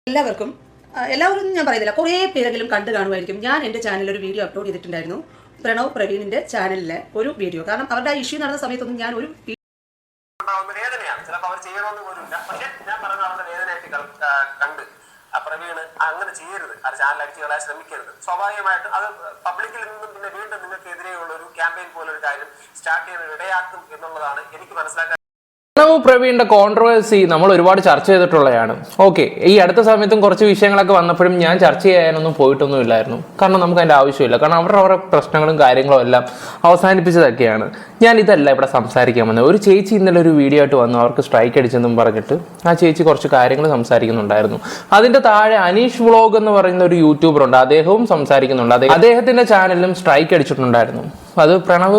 എല്ലാവരും ഞാൻ പറയുന്നില്ല, കുറേ പേരെങ്കിലും കണ്ടു കാണുമായിരിക്കും. ഞാൻ എൻ്റെ ചാനലിൽ ഒരു വീഡിയോ അപ്ലോഡ് ചെയ്തിട്ടുണ്ടായിരുന്നു, പ്രണവ് പ്രവീണിൻ്റെ ചാനലിലെ ഒരു വീഡിയോ. കാരണം അവരുടെ ആ ഇഷ്യൂ നടന്ന സമയത്തൊന്നും ഞാൻ ഒരു വേദനയാണ് ചിലപ്പോൾ അവർ ചെയ്യണമെന്ന് പോലുമില്ല. പക്ഷെ ഞാൻ പറഞ്ഞ അവരുടെ വേദനയായിട്ട് കണ്ട് പ്രവീണ് അങ്ങനെ ചെയ്യരുത്, അത് ചാനൽ അടിച്ചു കളയാൻ ശ്രമിക്കരുത്. സ്വാഭാവികമായിട്ടും അത് പബ്ലിക്കിൽ നിന്നും പിന്നെ വീണ്ടും നിങ്ങൾക്കെതിരെയുള്ള ഒരു ക്യാമ്പയിൻ പോലൊരു കാര്യം സ്റ്റാർട്ട് ചെയ്യാൻ ഇടയാക്കും എന്നുള്ളതാണ് എനിക്ക് മനസ്സിലാക്കാൻ. പ്രണവ് പ്രവീണിന്റെ കോൺട്രവേഴ്സി നമ്മൾ ഒരുപാട് ചർച്ച ചെയ്തിട്ടുള്ളതാണ്. ഓക്കെ, ഈ അടുത്ത സമയത്തും കുറച്ച് വിഷയങ്ങളൊക്കെ വന്നപ്പോഴും ഞാൻ ചർച്ച ചെയ്യാനൊന്നും പോയിട്ടൊന്നും ഇല്ലായിരുന്നു. കാരണം നമുക്ക് അതിൻ്റെ ആവശ്യമില്ല. കാരണം അവരുടെ പ്രശ്നങ്ങളും കാര്യങ്ങളും എല്ലാം അവസാനിപ്പിച്ചതൊക്കെയാണ്. ഞാൻ ഇതല്ല ഇവിടെ സംസാരിക്കാൻ വന്നത്. ഒരു ചേച്ചി ഇന്നലെ ഒരു വീഡിയോ ആയിട്ട് വന്നു, അവർക്ക് സ്ട്രൈക്ക് അടിച്ചെന്നും പറഞ്ഞിട്ട് ആ ചേച്ചി കുറച്ച് കാര്യങ്ങൾ സംസാരിക്കുന്നുണ്ടായിരുന്നു. അതിൻ്റെ താഴെ അനീഷ് വ്ളോഗ് എന്ന് പറയുന്ന ഒരു യൂട്യൂബർ ഉണ്ട്, അദ്ദേഹവും സംസാരിക്കുന്നുണ്ട്. അദ്ദേഹത്തിന്റെ ചാനലിലും സ്ട്രൈക്ക് അടിച്ചിട്ടുണ്ടായിരുന്നു. അത് പ്രണവ്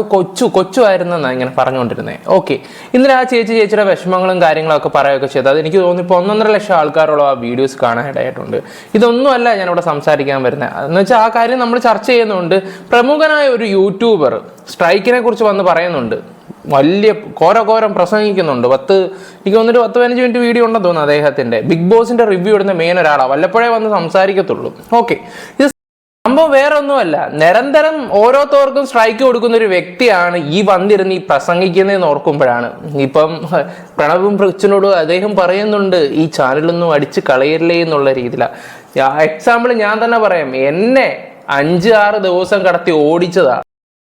കൊച്ചു ആയിരുന്നെന്നാണ് ഇങ്ങനെ പറഞ്ഞുകൊണ്ടിരുന്നത്. ഓക്കെ, ഇന്നലെ ആ ചേച്ചിയുടെ വിഷമങ്ങളും കാര്യങ്ങളൊക്കെ പറയുകയൊക്കെ ചെയ്ത് അത് എനിക്ക് തോന്നുന്നു ഇപ്പോൾ 1.5 ലക്ഷം ആൾക്കാരോളം ആ വീഡിയോസ് കാണാനായിട്ടുണ്ട്. ഇതൊന്നുമല്ല ഞാനിവിടെ സംസാരിക്കാൻ വരുന്നത്. എന്ന് വെച്ചാൽ ആ കാര്യം നമ്മൾ ചർച്ച ചെയ്യുന്നുണ്ട്. പ്രമുഖനായ ഒരു യൂട്യൂബർ സ്ട്രൈക്കിനെ കുറിച്ച് വന്ന് പറയുന്നുണ്ട്, വലിയ ഘോരം പ്രസംഗിക്കുന്നുണ്ട്. എനിക്ക് തോന്നിട്ട് 10-15 മിനിറ്റ് വീഡിയോ ഉണ്ടെന്ന് തോന്നുന്നു അദ്ദേഹത്തിന്റെ. ബിഗ് ബോസിന്റെ റിവ്യൂ ഇടുന്ന മെയിൻ ഒരാളാണ്, വല്ലപ്പോഴേ വന്ന് സംസാരിക്കത്തുള്ളൂ. ഓക്കെ, ഇത് സംഭവം വേറെ ഒന്നുമല്ല. നിരന്തരം ഓരോരുത്തർക്കും സ്ട്രൈക്ക് കൊടുക്കുന്ന ഒരു വ്യക്തിയാണ് ഈ വന്നിരുന്ന് ഈ പ്രസംഗിക്കുന്നതെന്ന് ഓർക്കുമ്പോഴാണ്. ഇപ്പം പ്രണവും പ്രച്ചനോട് അദ്ദേഹം പറയുന്നുണ്ട് ഈ ചാനലൊന്നും അടിച്ച് കളയല്ലേ എന്നുള്ള രീതിയിലാണ്. എക്സാമ്പിൾ ഞാൻ തന്നെ പറയാം, എന്നെ 5-6 ദിവസം കടത്തി ഓടിച്ചതാ.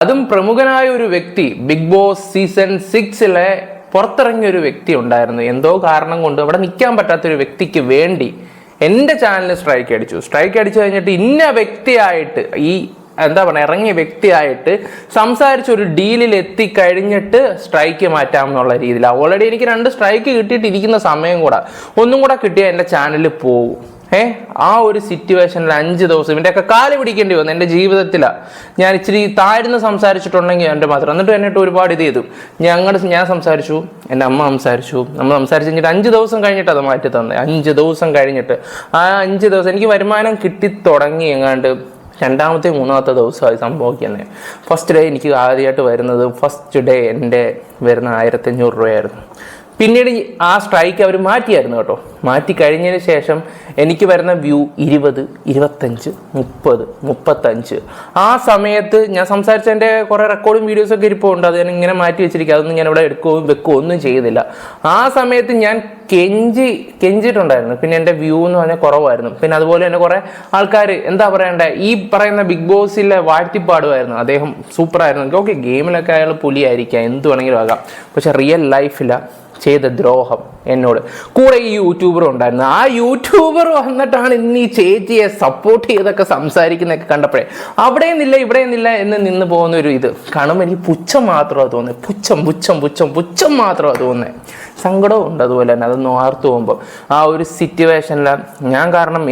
അതും പ്രമുഖനായ ഒരു വ്യക്തി, ബിഗ് ബോസ് സീസൺ 6 പുറത്തിറങ്ങിയ ഒരു വ്യക്തി ഉണ്ടായിരുന്നു. എന്തോ കാരണം കൊണ്ട് അവിടെ നിൽക്കാൻ പറ്റാത്തൊരു വ്യക്തിക്ക് വേണ്ടി എൻ്റെ ചാനലിൽ സ്ട്രൈക്ക് അടിച്ചു കഴിഞ്ഞിട്ട് ഇന്ന വ്യക്തിയായിട്ട് ഇറങ്ങിയ വ്യക്തിയായിട്ട് സംസാരിച്ച് ഒരു ഡീലിൽ എത്തിക്കഴിഞ്ഞിട്ട് സ്ട്രൈക്ക് മാറ്റാം എന്നുള്ള രീതിയിലാണ്. ഓൾറെഡി എനിക്ക് 2 സ്ട്രൈക്ക് കിട്ടിയിട്ടിരിക്കുന്ന സമയം കൂടെ ഒന്നും കൂടെ കിട്ടിയാൽ എൻ്റെ ചാനലിൽ പോകും. ആ ഒരു സിറ്റുവേഷനിൽ 5 ദിവസം ഇവൻ്റെയൊക്കെ കാല് പിടിക്കേണ്ടി വന്നു എൻ്റെ ജീവിതത്തിലാണ്. ഞാൻ ഇച്ചിരി താഴ്ന്ന് സംസാരിച്ചിട്ടുണ്ടെങ്കിൽ എൻ്റെ മാത്രം. എന്നിട്ട് ഒരുപാട് ഇത് ചെയ്തു. ഞാൻ സംസാരിച്ചു, എൻ്റെ അമ്മ സംസാരിച്ചു, നമ്മൾ സംസാരിച്ച് കഴിഞ്ഞിട്ട് 5 ദിവസം കഴിഞ്ഞിട്ട് അത് മാറ്റി തന്നെ. 5 ദിവസം കഴിഞ്ഞിട്ട് ആ 5 ദിവസം എനിക്ക് വരുമാനം കിട്ടി തുടങ്ങി. എങ്ങാണ്ട് 2-ാമത്തെ 3-ാമത്തെ ദിവസമായി സംഭവിക്കുന്നത്. ഫസ്റ്റ് ഡേ എനിക്ക് ആദ്യമായിട്ട് വരുന്നത്, ഫസ്റ്റ് ഡേ എൻ്റെ വരുന്ന 1500 രൂപയായിരുന്നു. പിന്നീട് ആ സ്ട്രൈക്ക് അവർ മാറ്റിയായിരുന്നു കേട്ടോ. മാറ്റി കഴിഞ്ഞതിന് ശേഷം എനിക്ക് വരുന്ന വ്യൂ 20, 25, 30, 35. ആ സമയത്ത് ഞാൻ സംസാരിച്ചതിൻ്റെ കുറേ റെക്കോർഡും വീഡിയോസൊക്കെ ഇരിപ്പുണ്ട്. അത് ഞാൻ ഇങ്ങനെ മാറ്റി വെച്ചിരിക്കുക. അതൊന്നും ഞാൻ ഇവിടെ വെക്കുകയോ ഒന്നും ചെയ്തില്ല. ആ സമയത്ത് ഞാൻ കെഞ്ചിട്ടുണ്ടായിരുന്നു. പിന്നെ എൻ്റെ വ്യൂ എന്ന് പറഞ്ഞാൽ കുറവായിരുന്നു. പിന്നെ അതുപോലെ തന്നെ കുറേ ആൾക്കാർ എന്താ പറയണ്ടേ, ഈ പറയുന്ന ബിഗ് ബോസിലെ വാഴ്ത്തിപ്പാടുമായിരുന്നു. അദ്ദേഹം സൂപ്പറായിരുന്നു. ഓക്കെ, ഗെയിമിലൊക്കെ അയാൾ പുലിയായിരിക്കാം, എന്ത് വേണമെങ്കിലും ആകാം. പക്ഷെ റിയൽ ലൈഫിലാണ് ചെയ്ത ദ്രോഹം എന്നോട്. കൂടെ ഈ യൂട്യൂബർ ഉണ്ടായിരുന്നു. ആ യൂട്യൂബർ വന്നിട്ടാണ് ഇന്ന് ഈ ചേച്ചിയെ സപ്പോർട്ട് ചെയ്തൊക്കെ സംസാരിക്കുന്നതൊക്കെ കണ്ടപ്പോഴേ അവിടെ നിന്നില്ല എന്ന് നിന്ന് പോകുന്ന ഒരു ഇത് കാണുമ്പോൾ എനിക്ക് പുച്ഛം മാത്രമാണ് തോന്നുന്നത്. പുച്ഛം മാത്രമാണ് തോന്നുന്നത്. സങ്കടവും ഉണ്ട് അതുപോലെ തന്നെ. അതൊന്ന് ഓർത്തു പോകുമ്പോൾ ആ ഒരു സിറ്റുവേഷനിൽ ഞാൻ, കാരണം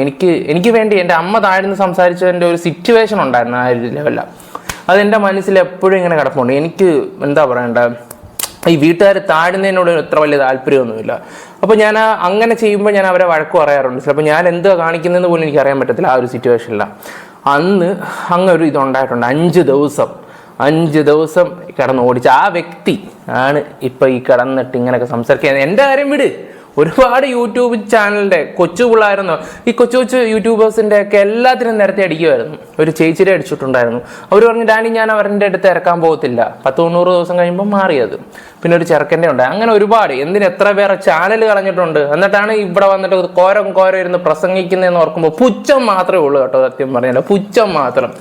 എനിക്ക് വേണ്ടി എൻ്റെ അമ്മ താഴ്ന്ന് സംസാരിച്ചതിൻ്റെ ഒരു സിറ്റുവേഷൻ ഉണ്ടായിരുന്നു. ആ ഒരു ലെവലിലാണ് അതെൻ്റെ മനസ്സിൽ എപ്പോഴും ഇങ്ങനെ കിടപ്പുണ്ട്. എനിക്ക് എന്താ പറയണ്ടേ, ഈ വീട്ടുകാർ താഴുന്നതിനോട് ഇത്ര വലിയ താല്പര്യമൊന്നുമില്ല. അപ്പോൾ ഞാൻ അങ്ങനെ ചെയ്യുമ്പോൾ ഞാൻ അവരെ വഴക്ക് പറയാറുണ്ട്. ചിലപ്പോൾ ഞാൻ എന്തുവാ കാണിക്കുന്നതെന്ന് പോലും എനിക്ക് അറിയാൻ പറ്റത്തില്ല ആ ഒരു സിറ്റുവേഷനിലാണ്. അന്ന് അങ്ങനൊരു ഇതുണ്ടായിട്ടുണ്ട്. 5 ദിവസം കിടന്ന് ഓടിച്ച ആ വ്യക്തി ആണ് ഇപ്പം ഈ കിടന്നിട്ട് ഇങ്ങനെയൊക്കെ സംസാരിക്കുന്നത്. എൻ്റെ കാര്യം വിട്, ഒരുപാട് യൂട്യൂബ് ചാനലിൻ്റെ കൊച്ചു പിള്ളേരുന്നു, ഈ കൊച്ചു യൂട്യൂബേഴ്സിൻ്റെ ഒക്കെ എല്ലാത്തിനും നിരത്തി അടിക്കുമായിരുന്നു. ഒരു ചേച്ചിയെ അടിച്ചിട്ടുണ്ടായിരുന്നു. അവർ പറഞ്ഞു, ഡാനി ഞാൻ അവരുടെ അടുത്ത് ഇറക്കാൻ പോകത്തില്ല. 10-90 ദിവസം കഴിയുമ്പോൾ മാറിയത്. പിന്നെ ഒരു ചെറുക്കൻ്റെ ഉണ്ട്. അങ്ങനെ ഒരുപാട് എത്ര പേരെ ചാനൽ കളഞ്ഞിട്ടുണ്ട്. എന്നിട്ടാണ് ഇവിടെ വന്നിട്ട് കോരം ഇരുന്ന് പ്രസംഗിക്കുന്നതെന്ന് ഓർക്കുമ്പോൾ പുച്ഛം മാത്രമേ ഉള്ളൂ കേട്ടോ. സത്യം പറഞ്ഞാൽ പുച്ഛം മാത്രം.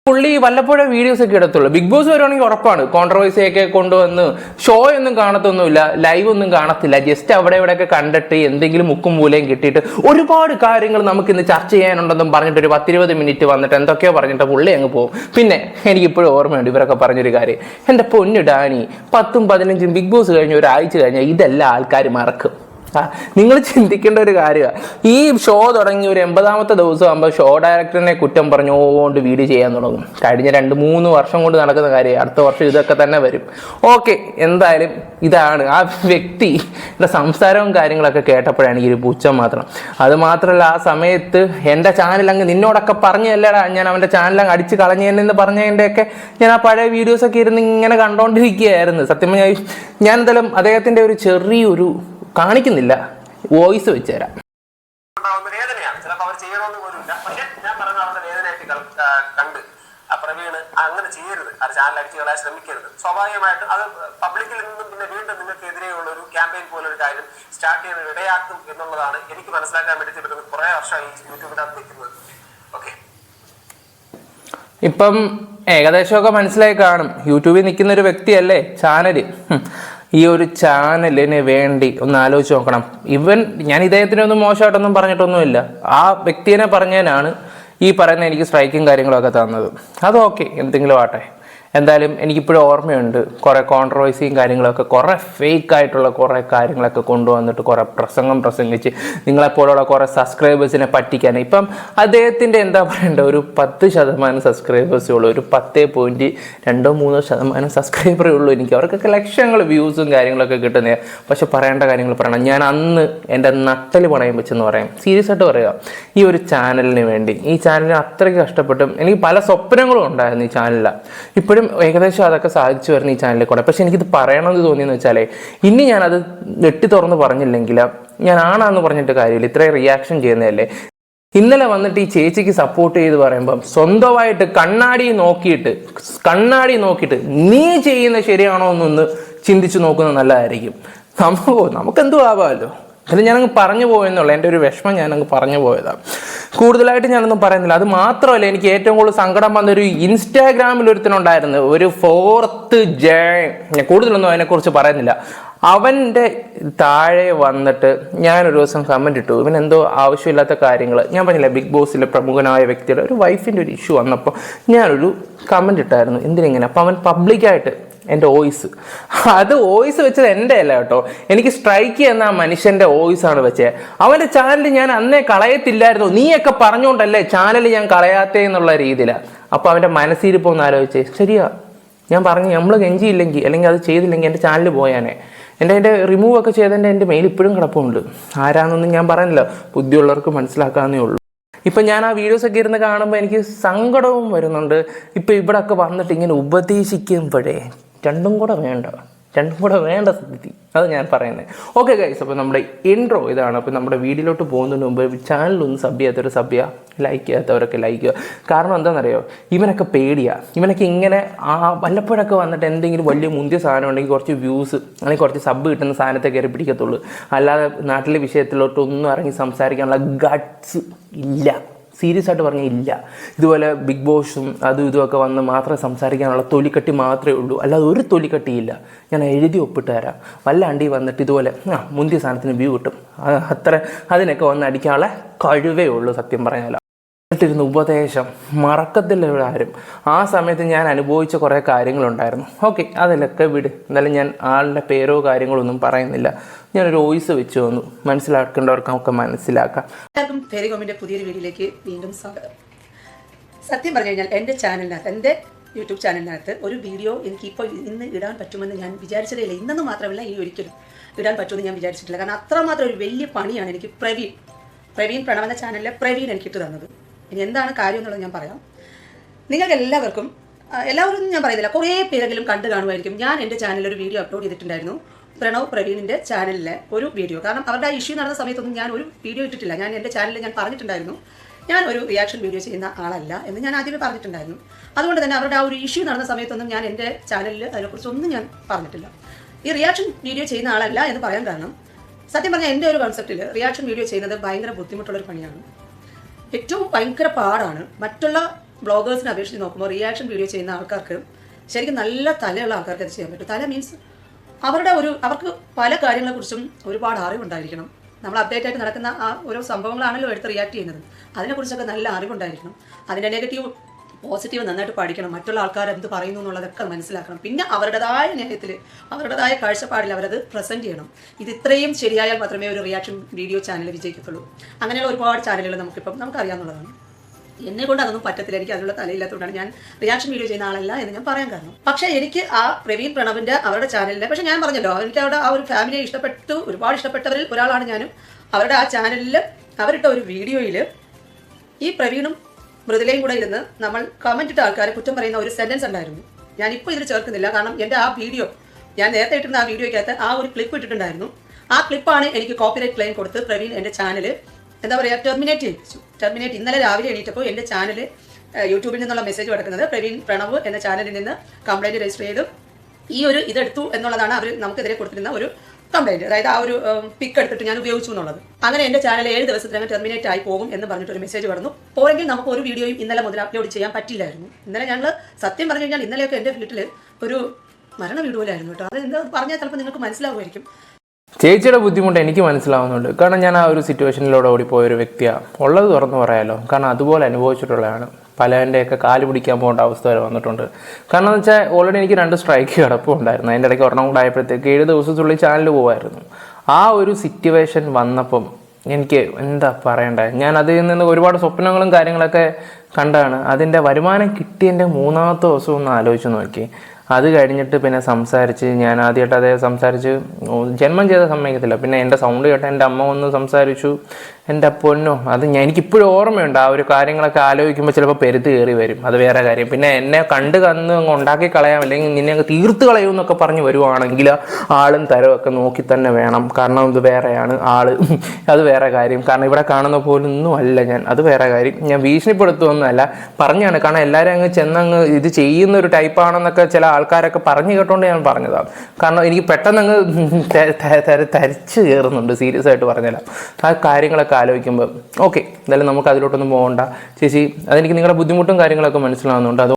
പുള്ളി വല്ലപ്പോഴേ വീഡിയോസ് ഒക്കെ എടുത്തുള്ളൂ. ബിഗ് ബോസ് വരുവാണെങ്കിൽ ഉറപ്പാണ് കോൺട്രവേഴ്സിയൊക്കെ കൊണ്ടുവന്ന് ഷോ ഒന്നും കാണത്തൊന്നുമില്ല, ലൈവ് ഒന്നും കാണത്തില്ല. ജസ്റ്റ് അവിടെ ഇവിടെയൊക്കെ കണ്ടിട്ട് എന്തെങ്കിലും മുക്കും മൂലയും കിട്ടിയിട്ട് ഒരുപാട് കാര്യങ്ങൾ നമുക്ക് ഇന്ന് ചർച്ച ചെയ്യാനുണ്ടെന്നും പറഞ്ഞിട്ട് ഒരു 10-20 മിനിറ്റ് വന്നിട്ട് എന്തൊക്കെയോ പറഞ്ഞിട്ട് പുള്ളി അങ്ങ് പോകും. പിന്നെ എനിക്കിപ്പോഴും ഓർമ്മയുണ്ട് ഇവരൊക്കെ പറഞ്ഞൊരു കാര്യം, എൻ്റെ പൊന്നു ഡാനി 10-15 ബിഗ് ബോസ് കഴിഞ്ഞ് ഒരാഴ്ച കഴിഞ്ഞാൽ ഇതെല്ലാം ആൾക്കാർ മറക്കും. നിങ്ങൾ ചിന്തിക്കേണ്ട ഒരു കാര്യമാണ്. ഈ ഷോ തുടങ്ങി ഒരു 80-ാമത്തെ ദിവസം ആകുമ്പോൾ ഷോ ഡയറക്ടറിനെ കുറ്റം പറഞ്ഞുകൊണ്ട് വീഡിയോ ചെയ്യാൻ തുടങ്ങും. കഴിഞ്ഞ 2-3 വർഷം കൊണ്ട് നടക്കുന്ന കാര്യം. അടുത്ത വർഷം ഇതൊക്കെ തന്നെ വരും. ഓക്കെ, എന്തായാലും ഇതാണ് ആ വ്യക്തിയുടെ സംസാരവും കാര്യങ്ങളൊക്കെ കേട്ടപ്പോഴാണ് എനിക്കൊരു പുച്ഛം മാത്രം. അത് മാത്രമല്ല, ആ സമയത്ത് എൻ്റെ ചാനൽ അങ്ങ് നിന്നോടൊക്കെ പറഞ്ഞല്ലടാ, ഞാൻ അവൻ്റെ ചാനൽ അടിച്ച് കളഞ്ഞെന്ന് പറഞ്ഞതിൻ്റെയൊക്കെ ഞാൻ ആ പഴയ വീഡിയോസൊക്കെ ഇരുന്ന് ഇങ്ങനെ കണ്ടുകൊണ്ടിരിക്കുകയായിരുന്നു. സത്യം ഞാൻ എന്തായാലും അദ്ദേഹത്തിൻ്റെ ഒരു ചെറിയൊരു കാണിക്കുന്നില്ല, വോയിസ് വെച്ചുതരാം. വേദനയാണ്. ചിലപ്പോൾ അവർ ചെയ്യണമെന്ന് പോലും ഇല്ല. പക്ഷെ ഞാൻ പറഞ്ഞ അവരുടെ വേദനയായിട്ട് കണ്ട് പ്രവീണ് അങ്ങനെ ചെയ്യരുത്, അത് ചാനൽ അടിച്ചു കളയാൻ ശ്രമിക്കരുത്. സ്വാഭാവികമായിട്ടും അത് പബ്ലിക്കിൽ നിന്നും പിന്നെ വീണ്ടും നിങ്ങൾക്കെതിരെയുള്ള ഒരു ക്യാമ്പയിൻ പോലൊരു കാര്യം സ്റ്റാർട്ട് ചെയ്യാൻ ഇടയാക്കും എന്നുള്ളതാണ് എനിക്ക് മനസ്സിലാക്കാൻ വേണ്ടിയിട്ട് പറ്റുന്നത്. കുറെ വർഷമായി യൂട്യൂബിനകത്ത് നിൽക്കുന്നത്. ഓക്കെ, ഇപ്പം ഏകദേശമൊക്കെ മനസ്സിലായി കാണും. യൂട്യൂബിൽ നിൽക്കുന്ന ഒരു വ്യക്തിയല്ലേ ചാനൽ. ഈ ഒരു ചാനലിന് വേണ്ടി ഒന്ന് ആലോചിച്ച് നോക്കണം. ഞാൻ ഇദ്ദേഹത്തിനൊന്നും മോശമായിട്ടൊന്നും പറഞ്ഞിട്ടൊന്നുമില്ല. ആ വ്യക്തിയെ പറഞ്ഞതിനാണ് ഈ പറയുന്ന എനിക്ക് സ്ട്രൈക്കും കാര്യങ്ങളൊക്കെ തന്നത്. അത് ഓക്കെ, എന്തെങ്കിലും ആട്ടെ. എന്തായാലും എനിക്കിപ്പോഴും ഓർമ്മയുണ്ട് കുറേ കോൺട്രവേഴ്സിയും കാര്യങ്ങളൊക്കെ, കുറേ ഫേക്ക് ആയിട്ടുള്ള കുറേ കാര്യങ്ങളൊക്കെ കൊണ്ടുവന്നിട്ട് കുറേ പ്രസംഗിച്ച് നിങ്ങളെപ്പോലുള്ള കുറേ സബ്സ്ക്രൈബേഴ്സിനെ പറ്റിക്കാൻ. ഇപ്പം അദ്ദേഹത്തിൻ്റെ എന്താ പറയണ്ട, ഒരു 10% സബ്സ്ക്രൈബേഴ്സേ ഉള്ളൂ, ഒരു 10.2-3% സബ്സ്ക്രൈബറേ ഉള്ളൂ. എനിക്ക് അവർക്കൊക്കെ ലക്ഷങ്ങൾ വ്യൂസും കാര്യങ്ങളൊക്കെ കിട്ടുന്നത്. പക്ഷെ പറയേണ്ട കാര്യങ്ങൾ പറയണം. ഞാൻ അന്ന് എൻ്റെ നട്ടൽ പണയം വെച്ചെന്ന് പറയാം, സീരിയസ് ആയിട്ട് പറയുക. ഈ ഒരു ചാനലിന് വേണ്ടി, ഈ ചാനലിന് അത്രയ്ക്ക് കഷ്ടപ്പെട്ടും എനിക്ക് പല സ്വപ്നങ്ങളും ഉണ്ടായിരുന്നു ഈ ചാനലിൽ. ഇപ്പോഴും ഏകദേശം അതൊക്കെ സാധിച്ചു വരുന്ന ഈ ചാനലിൽ കൂടെ. പക്ഷെ എനിക്കിത് പറയണമെന്ന് തോന്നിയെന്ന് വെച്ചാലേ, ഇനി ഞാനത് വെട്ടി തുറന്ന് പറഞ്ഞില്ലെങ്കിൽ ഞാൻ ആണാന്ന് പറഞ്ഞിട്ട് കാര്യമില്ല. ഇത്രയും റിയാക്ഷൻ ചെയ്യുന്നതല്ലേ. ഇന്നലെ വന്നിട്ട് ഈ ചേച്ചിക്ക് സപ്പോർട്ട് ചെയ്ത് പറയുമ്പം സ്വന്തമായിട്ട് കണ്ണാടി നോക്കിയിട്ട് നീ ചെയ്യുന്ന ശരിയാണോ എന്നൊന്ന് ചിന്തിച്ച് നോക്കുന്നത് നല്ലതായിരിക്കും. നമുക്കെന്തും ആവാമല്ലോ. അത് ഞാനങ്ങ് പറഞ്ഞു പോയെന്നുള്ള എൻ്റെ ഒരു വിഷമം ഞാനങ്ങ് പറഞ്ഞു പോയതാണ്. കൂടുതലായിട്ട് ഞാനൊന്നും പറയുന്നില്ല. അത് മാത്രമല്ല, എനിക്ക് ഏറ്റവും കൂടുതൽ സങ്കടം വന്നൊരു ഇൻസ്റ്റാഗ്രാമിൽ ഒരുത്തനുണ്ടായിരുന്നു, ഒരു 4th ജയൻ. ഞാൻ കൂടുതലൊന്നും അതിനെക്കുറിച്ച് പറയുന്നില്ല. അവൻ്റെ താഴെ വന്നിട്ട് ഞാനൊരു ദിവസം കമൻറ്റ് ഇട്ടു, ഇവൻ എന്തോ ആവശ്യമില്ലാത്ത കാര്യങ്ങൾ. ഞാൻ പറഞ്ഞില്ല, ബിഗ് ബോസിലെ പ്രമുഖനായ വ്യക്തിയുടെ ഒരു വൈഫിൻ്റെ ഒരു ഇഷ്യൂ വന്നപ്പോൾ ഞാനൊരു കമൻറ്റ് ഇട്ടായിരുന്നു, എന്തിനിങ്ങനെ. അപ്പോൾ അവൻ പബ്ലിക്കായിട്ട് എൻ്റെ വോയിസ് വെച്ചത് എൻ്റെ അല്ല കേട്ടോ, എനിക്ക് സ്ട്രൈക്ക് ചെയ്യുന്ന ആ മനുഷ്യൻ്റെ വോയിസാണ് വെച്ചത്. അവൻ്റെ ചാനൽ ഞാൻ അന്നേ കളയത്തില്ലായിരുന്നു, നീയൊക്കെ പറഞ്ഞുകൊണ്ടല്ലേ ചാനൽ ഞാൻ കളയാത്തേ എന്നുള്ള രീതിയിലാണ്. അപ്പോൾ അവൻ്റെ മനസ്സിരിപ്പോൾ ഒന്ന് ആലോചിച്ചേ. ശരിയാ, ഞാൻ പറഞ്ഞു, നമ്മൾ കെഞ്ചിയില്ലെങ്കിൽ അല്ലെങ്കിൽ അത് ചെയ്തില്ലെങ്കിൽ എൻ്റെ ചാനൽ പോയാനേ. അതിൻ്റെ റിമൂവ് ഒക്കെ ചെയ്തതിൻ്റെ എൻ്റെ മെയിൽ ഇപ്പോഴും കിടപ്പുണ്ട്. ആരാന്നൊന്നും ഞാൻ പറയുന്നില്ല, ബുദ്ധിയുള്ളവർക്ക് മനസ്സിലാക്കാവുന്നേ ഉള്ളൂ. ഇപ്പം ഞാൻ ആ വീഡിയോസൊക്കെ ഇരുന്ന് കാണുമ്പോൾ എനിക്ക് സങ്കടവും വരുന്നുണ്ട്. ഇപ്പം ഇവിടെ ഒക്കെ വന്നിട്ട് ഇങ്ങനെ ഉപദേശിക്കുമ്പോഴേ രണ്ടും കൂടെ വേണ്ട സ്ഥിതി, അത് ഞാൻ പറയുന്നത്. ഓക്കെ ഗൈസ്, അപ്പോൾ നമ്മുടെ ഇൻട്രോ ഇതാണ്. അപ്പോൾ നമ്മുടെ വീഡിയോയിലോട്ട് പോകുന്നതിന് മുമ്പ് ചാനലൊന്ന് സബ് ലൈക്ക് ചെയ്യാത്തവരൊക്കെ ലൈക്ക് ചെയ്യുക. കാരണം എന്താണെന്നറിയോ, ഇവനൊക്കെ പേടിയാണ്. ഇവനൊക്കെ ഇങ്ങനെ വല്ലപ്പോഴൊക്കെ വന്നിട്ട് എന്തെങ്കിലും വലിയ മുന്തിയ സാധനം ഉണ്ടെങ്കിൽ കുറച്ച് വ്യൂസ് അല്ലെങ്കിൽ കുറച്ച് സബ് കിട്ടുന്ന സാധനത്തെ കയറി പിടിക്കത്തുള്ളൂ. അല്ലാതെ നാട്ടിലെ വിഷയത്തിലോട്ടൊന്നും ഇറങ്ങി സംസാരിക്കാനുള്ള ഗട്ട്സ് ഇല്ല. സീരിയസ് ആയിട്ട് പറഞ്ഞാൽ ഇല്ല. ഇതുപോലെ ബിഗ് ബോസും അതും ഇതുമൊക്കെ വന്ന് മാത്രം സംസാരിക്കാനുള്ള തൊലിക്കട്ടി മാത്രമേ ഉള്ളൂ, അല്ലാതെ ഒരു തൊലിക്കട്ടിയില്ല. ഞാൻ എഴുതി ഒപ്പിട്ട് തരാം. വല്ലാണ്ടി വന്നിട്ട് ഇതുപോലെ മുന്തിയ സാധനത്തിന് വ്യൂ കിട്ടും, അതിനൊക്കെ വന്ന് അടിക്കാനുള്ള കഴിവേ ഉള്ളൂ സത്യം പറഞ്ഞാൽ. ിരുന്ന ഉപദേശം മറക്കത്തില്ല ഇവിടെ ആരും. ആ സമയത്ത് ഞാൻ അനുഭവിച്ച കുറേ കാര്യങ്ങളുണ്ടായിരുന്നു. ഓക്കെ, അതിലൊക്കെ വിട്. എന്നാലും ഞാൻ ആളുടെ പേരോ കാര്യങ്ങളോ ഒന്നും പറയുന്നില്ല. ഞാനൊരു വോയിസ് വെച്ച് വന്നു, മനസ്സിലാക്കേണ്ടവർക്കൊക്കെ മനസ്സിലാക്കാം. എല്ലാവർക്കും ഫെറികോമിൻ്റെ പുതിയൊരു വീഡിയോയിലേക്ക് വീണ്ടും സ്വാഗതം. സത്യം പറഞ്ഞു കഴിഞ്ഞാൽ എൻ്റെ ചാനലിനകത്ത്, എൻ്റെ യൂട്യൂബ് ചാനലിനകത്ത് ഒരു വീഡിയോ എനിക്കിപ്പോൾ ഇന്ന് ഇടാൻ പറ്റുമെന്ന് ഞാൻ വിചാരിച്ചതേ ഇല്ല. ഇന്നെന്ന് മാത്രമല്ല, ഈ ഒരിക്കലും ഇടാൻ പറ്റുമെന്ന് ഞാൻ വിചാരിച്ചിട്ടില്ല. കാരണം അത്രമാത്രം ഒരു വലിയ പണിയാണ് എനിക്ക് പ്രവീൺ പ്രണവ് എന്ന ചാനലിലെ പ്രവീൺ എനിക്കിട്ട് തന്നത്. ഇനി എന്താണ് കാര്യം എന്നുള്ളത് ഞാൻ പറയാം. നിങ്ങൾക്ക് എല്ലാവരും ഞാൻ പറയുന്നില്ല, കുറേ പേരെങ്കിലും കണ്ടു കാണുമായിരിക്കും. ഞാൻ എൻ്റെ ചാനലിൽ ഒരു വീഡിയോ അപ്ലോഡ് ചെയ്തിട്ടുണ്ടായിരുന്നു, പ്രവീണിൻ്റെ ചാനലിലെ ഒരു വീഡിയോ. കാരണം അവരുടെ ഇഷ്യൂ നടന്ന സമയത്തൊന്നും ഞാൻ ഒരു വീഡിയോ ഇട്ടിട്ടില്ല. ഞാൻ എൻ്റെ ചാനലിൽ ഞാൻ പറഞ്ഞിട്ടുണ്ടായിരുന്നു, ഞാൻ ഒരു റിയാക്ഷൻ വീഡിയോ ചെയ്യുന്ന ആളല്ല എന്ന് ഞാൻ ആദ്യമേ പറഞ്ഞിട്ടുണ്ടായിരുന്നു. അതുകൊണ്ട് തന്നെ അവരുടെ ആ ഒരു ഇഷ്യൂ നടന്ന സമയത്തൊന്നും ഞാൻ എൻ്റെ ചാനലിൽ അതിനെക്കുറിച്ചൊന്നും ഞാൻ പറഞ്ഞിട്ടില്ല. ഈ റിയാക്ഷൻ വീഡിയോ ചെയ്യുന്ന ആളല്ല എന്ന് പറയാൻ കാരണം, സത്യം പറഞ്ഞാൽ എൻ്റെ ഒരു കൺസെപ്റ്റിൽ റിയാക്ഷൻ വീഡിയോ ചെയ്യുന്നത് ഭയങ്കര ബുദ്ധിമുട്ടുള്ളൊരു പണിയാണ്, ഏറ്റവും ഭയങ്കര പാടാണ്. മറ്റുള്ള ബ്ലോഗേഴ്സിനെ അപേക്ഷിച്ച് നോക്കുമ്പോൾ റിയാക്ഷൻ വീഡിയോ ചെയ്യുന്ന ആൾക്കാർക്ക് ശരിക്കും നല്ല തലയുള്ള ആൾക്കാർക്ക് അത് ചെയ്യാൻ പറ്റും. തല മീൻസ് അവർക്ക് പല കാര്യങ്ങളെക്കുറിച്ചും ഒരുപാട് അറിവുണ്ടായിരിക്കണം. നമ്മൾ അപ്ഡേറ്റ് ആയിട്ട് നടക്കുന്ന ആ ഓരോ സംഭവങ്ങളാണല്ലോ എടുത്ത് റിയാക്ട് ചെയ്യുന്നത്. അതിനെക്കുറിച്ചൊക്കെ നല്ല അറിവുണ്ടായിരിക്കണം. അതിൻ്റെ നെഗറ്റീവ് പോസിറ്റീവ് നന്നായിട്ട് പഠിക്കണം. മറ്റുള്ള ആൾക്കാർ എന്ത് പറയുന്നു എന്നുള്ളതൊക്കെ മനസ്സിലാക്കണം. പിന്നെ അവരുടേതായ ന്യായത്തിൽ, അവരുടേതായ കാഴ്ചപ്പാടിൽ അവരത് പ്രസൻറ്റ് ചെയ്യണം. ഇത് ഇത്രയും ശരിയായാൽ മാത്രമേ ഒരു റിയാക്ഷൻ വീഡിയോ ചാനൽ വിജയിക്കത്തുള്ളൂ. അങ്ങനെയുള്ള ഒരുപാട് ചാനലുകൾ നമുക്കറിയാവുന്നതാണ്. എന്നെ കൊണ്ട് അതൊന്നും പറ്റത്തില്ല. എനിക്ക് അതിനുള്ള തലയില്ലാത്തതുകൊണ്ടാണ് ഞാൻ റിയാക്ഷൻ വീഡിയോ ചെയ്യുന്ന ആളല്ല എന്ന് ഞാൻ പറയാൻ കാരണം. പക്ഷേ എനിക്ക് ആ പ്രവീൺ പ്രണവിൻ്റെ അവരുടെ ചാനലിലെ, പക്ഷേ ഞാൻ പറഞ്ഞല്ലോ, എനിക്ക് അവരുടെ ആ ഒരു ഫാമിലിയെ ഒരുപാട് ഇഷ്ടപ്പെട്ടവരിൽ ഒരാളാണ് ഞാനും. അവരുടെ ആ ചാനലിൽ അവരിട്ട ഒരു വീഡിയോയിൽ ഈ പ്രവീണും മൃദുലയും കൂടെ ഇരുന്ന് നമ്മൾ കമൻറ്റ് ഇട്ട ആൾക്കാരെ കുറ്റം പറയുന്ന ഒരു സെൻറ്റൻസ് ഉണ്ടായിരുന്നു. ഞാനിപ്പോൾ ഇതിൽ ചേർക്കുന്നില്ല, കാരണം എൻ്റെ ആ വീഡിയോ, ഞാൻ നേരത്തെ ഇട്ടിരുന്ന ആ വീഡിയോയ്ക്കകത്ത് ആ ഒരു ക്ലിപ്പ് ഇട്ടിട്ടുണ്ടായിരുന്നു. ആ ക്ലിപ്പാണ് എനിക്ക് കോപ്പിറൈറ്റ് ക്ലെയിം കൊടുത്ത് പ്രവീൺ എൻ്റെ ചാനൽ എന്താ പറയുക, ടെർമിനേറ്റ് ഇന്നലെ രാവിലെ എണീറ്റപ്പോൾ എൻ്റെ ചാനൽ യൂട്യൂബിൽ നിന്നുള്ള മെസ്സേജ് കിടക്കുന്നത് പ്രവീൺ പ്രണവ് എന്ന ചാനലിൽ നിന്ന് കംപ്ലൈൻറ്റ് രജിസ്റ്റർ ചെയ്തു, ഈ ഒരു ഇതെടുത്തു എന്നുള്ളതാണ് അവർ നമുക്കെതിരെ കൊടുത്തിരുന്ന ഒരു കംപ്ലൈൻറ്റ്. അതായത് ആ ഒരു പിക്ക് എടുത്തിട്ട് ഞാൻ ഉപയോഗിച്ചു എന്നുള്ളത്. അങ്ങനെ എൻ്റെ ചാനൽ 7 ദിവസത്തിനകം ടെർമിനേറ്റ് ആയി പോകും എന്ന് പറഞ്ഞിട്ടൊരു മെസ്സേജ് കടന്നു. പോരെങ്കിൽ നമുക്ക് ഒരു വീഡിയോയും ഇന്നലെ മുതൽ അപ്ലോഡ് ചെയ്യാൻ പറ്റില്ലായിരുന്നു. ഇന്നലെ ഞങ്ങൾ സത്യം പറഞ്ഞു കഴിഞ്ഞാൽ ഇന്നലെയൊക്കെ എൻ്റെ വീട്ടിൽ ഒരു മരണ വീഡിയോയിലായിരുന്നു കേട്ടോ. അത് എന്താ പറഞ്ഞാൽ ചിലപ്പോൾ നിങ്ങൾക്ക് മനസ്സിലാവുമായിരിക്കും. ചേച്ചിയുടെ ബുദ്ധിമുട്ട് എനിക്ക് മനസ്സിലാവുന്നുണ്ട്. കാരണം ഞാൻ ആ ഒരു സിറ്റുവേഷനിലൂടെ ഓടിപ്പോയ ഒരു വ്യക്തിയാണ്. ഉള്ളത് തുറന്നു പറയാമല്ലോ. കാരണം അതുപോലെ അനുഭവിച്ചിട്ടുള്ളതാണ്. പലതിൻ്റെയൊക്കെ കാല് പിടിക്കാൻ പോകേണ്ട അവസ്ഥ വരെ വന്നിട്ടുണ്ട്. കാരണം എന്ന് വെച്ചാൽ ഓൾറെഡി എനിക്ക് 2 സ്ട്രൈക്ക് കിടപ്പുണ്ടായിരുന്നു. അതിൻ്റെ ഇടയ്ക്ക് ഒരെണ്ണം കൂടെ ആയപ്പോഴത്തേക്ക് 7 ദിവസത്തിനുള്ളിൽ ചാനൽ പോകുമായിരുന്നു. ആ ഒരു സിറ്റുവേഷൻ വന്നപ്പം എനിക്ക് എന്താ പറയണ്ടേ, ഞാൻ അതിൽ നിന്ന് ഒരുപാട് സ്വപ്നങ്ങളും കാര്യങ്ങളൊക്കെ കണ്ടാണ്. അതിൻ്റെ വരുമാനം കിട്ടിയതിൻ്റെ 3ാമത്തെ ദിവസം ഒന്ന് ആലോചിച്ച് നോക്കി. അത് കഴിഞ്ഞിട്ട് പിന്നെ സംസാരിച്ച്, ഞാൻ ആദ്യമായിട്ട് അതേ സംസാരിച്ച് ജന്മം ചെയ്ത സമ്മതിക്കത്തില്ല. പിന്നെ എൻ്റെ സൗണ്ട് കേട്ട എൻ്റെ അമ്മ വന്ന് സംസാരിച്ചു. എൻ്റെ പൊന്നോ, അത് എനിക്കിപ്പോഴും ഓർമ്മയുണ്ട്. ആ ഒരു കാര്യങ്ങളൊക്കെ ആലോചിക്കുമ്പോൾ ചിലപ്പോൾ പെരുത്ത് കയറി വരും. അത് വേറെ കാര്യം. പിന്നെ എന്നെ കണ്ട് അങ്ങ് ഉണ്ടാക്കി കളയാം, അല്ലെങ്കിൽ നിന്നെ അങ്ങ് തീർത്ത് കളയും എന്നൊക്കെ പറഞ്ഞ് വരുവാണെങ്കിൽ ആളും തരമൊക്കെ നോക്കി തന്നെ വേണം. കാരണം ഇത് വേറെയാണ് ആള്, അത് വേറെ കാര്യം. കാരണം ഇവിടെ കാണുന്ന പോലൊന്നും അല്ല ഞാൻ, അത് വേറെ കാര്യം. ഞാൻ ഭീഷണിപ്പെടുത്തുമൊന്നുമല്ല, പറഞ്ഞാണ്. കാരണം എല്ലാവരും അങ്ങ് ചെന്നങ്ങ് ഇത് ചെയ്യുന്ന ഒരു ടൈപ്പാണെന്നൊക്കെ ചില ആൾക്കാരൊക്കെ പറഞ്ഞു കേട്ടോണ്ട് ഞാൻ പറഞ്ഞതാണ്. കാരണം എനിക്ക് പെട്ടെന്ന് അങ്ങ് തരിച്ച് കയറുന്നുണ്ട്, സീരിയസ് ആയിട്ട് പറഞ്ഞാൽ. ആ കാര്യങ്ങളൊക്കെ ആലോചിക്കുമ്പോൾ ഓക്കെ, എന്തായാലും നമുക്ക് അതിലോട്ടൊന്നും പോകണ്ട ചേച്ചി. അതെനിക്ക് നിങ്ങളുടെ ബുദ്ധിമുട്ടും കാര്യങ്ങളൊക്കെ മനസ്സിലാവുന്നുണ്ട്. അത്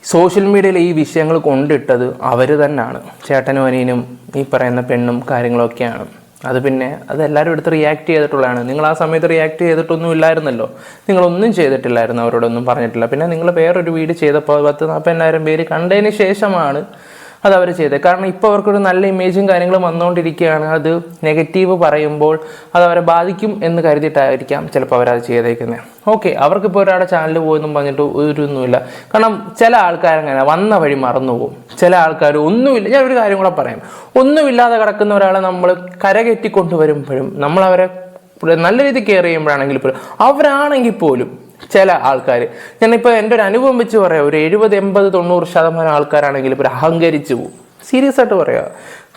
സോഷ്യൽ മീഡിയയിൽ ഈ വിഷയങ്ങൾ കൊണ്ടിട്ടത് അവർ തന്നെയാണ്. ചേട്ടനും അനിയനും ഈ പറയുന്ന പെണ്ണും കാര്യങ്ങളൊക്കെയാണ്. അത് പിന്നെ അതെല്ലാവരും എടുത്ത് റിയാക്ട് ചെയ്തിട്ടുള്ളതാണ്. നിങ്ങൾ ആ സമയത്ത് റിയാക്ട് ചെയ്തിട്ടൊന്നും ഇല്ലായിരുന്നല്ലോ. നിങ്ങളൊന്നും ചെയ്തിട്ടില്ലായിരുന്നു, അവരോടൊന്നും പറഞ്ഞിട്ടില്ല. പിന്നെ നിങ്ങൾ വേറൊരു വീഡിയോ ചെയ്തപ്പോൾ 10,000-40,000 പേര് കണ്ടതിന് ശേഷമാണ് അത് അവർ ചെയ്തത്. കാരണം ഇപ്പോൾ അവർക്കൊരു നല്ല ഇമേജും കാര്യങ്ങളും വന്നുകൊണ്ടിരിക്കുകയാണ്. അത് നെഗറ്റീവ് പറയുമ്പോൾ അത് അവരെ ബാധിക്കും എന്ന് കരുതിയിട്ടായിരിക്കാം ചിലപ്പോൾ അവരത് ചെയ്തേക്കുന്നത്. ഓക്കെ, അവർക്കിപ്പോൾ ഒരാളുടെ ചാനൽ പോയെന്നും പറഞ്ഞിട്ട് ഒന്നുമില്ല. കാരണം ചില ആൾക്കാരങ്ങനെ വന്ന വഴി മറന്നുപോകും. ചില ആൾക്കാർ ഒന്നുമില്ല. ഞാൻ ഒരു കാര്യം കൂടെ പറയാം. ഒന്നുമില്ലാതെ കിടക്കുന്ന ഒരാളെ നമ്മൾ കരകയറ്റിക്കൊണ്ടുവരുമ്പോഴും നമ്മൾ അവരെ നല്ല രീതിയിൽ കെയർ ചെയ്യുമ്പോഴാണെങ്കിൽ പോലും അവരാണെങ്കിൽ പോലും ചില ആൾക്കാർ, ഞാനിപ്പോൾ എൻ്റെ ഒരു അനുഭവം വെച്ച് പറയാം, ഒരു 70-80-90% ആൾക്കാരാണെങ്കിൽ ഇപ്പോൾ അഹങ്കരിച്ചു പോകും. സീരിയസ് ആയിട്ട് പറയുക.